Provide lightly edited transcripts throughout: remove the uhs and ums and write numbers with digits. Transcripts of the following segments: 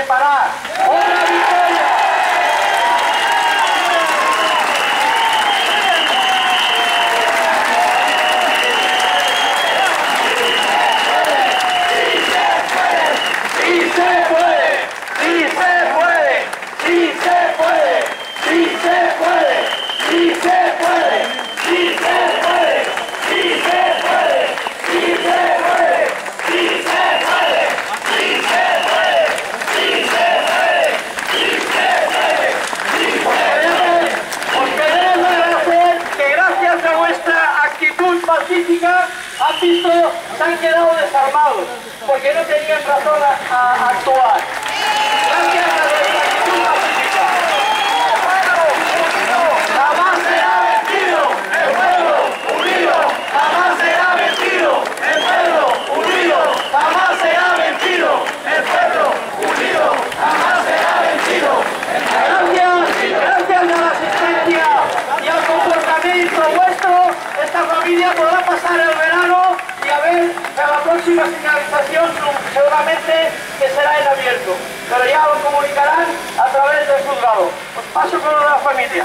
parar. ¡Hola, Victoria! Pacífica, han visto, se han quedado desarmados porque no tenían razón a actuar. Gracias a nuestra actitud pacífica. Jamás será vencido el pueblo unido. Jamás será vencido el pueblo unido. Jamás será vencido el pueblo unido. Jamás será vencido. Gracias a la asistencia y al comportamiento vuestro, esta familia podrá pasar el verano y a ver en la próxima señalización seguramente que será en abierto, pero ya lo comunicarán a través del juzgado. Os paso con la familia.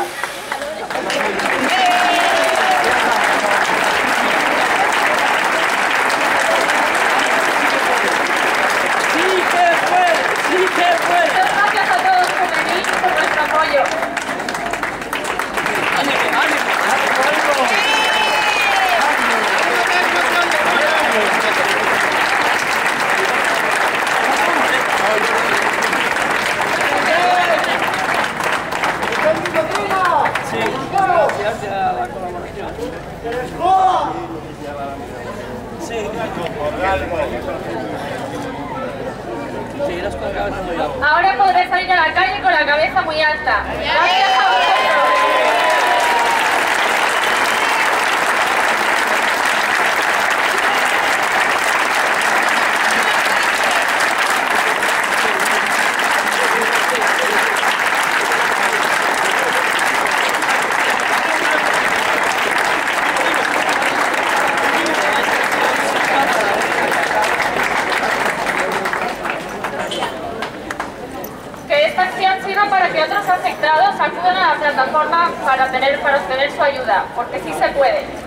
¡Sí se puede! ¡Sí se puede! Muchas gracias a todos por venir y por vuestro apoyo. Ahora podré salir a la calle con la cabeza muy alta. Gracias a vosotros. Para que otros afectados acudan a la plataforma para obtener su ayuda, porque sí se puede.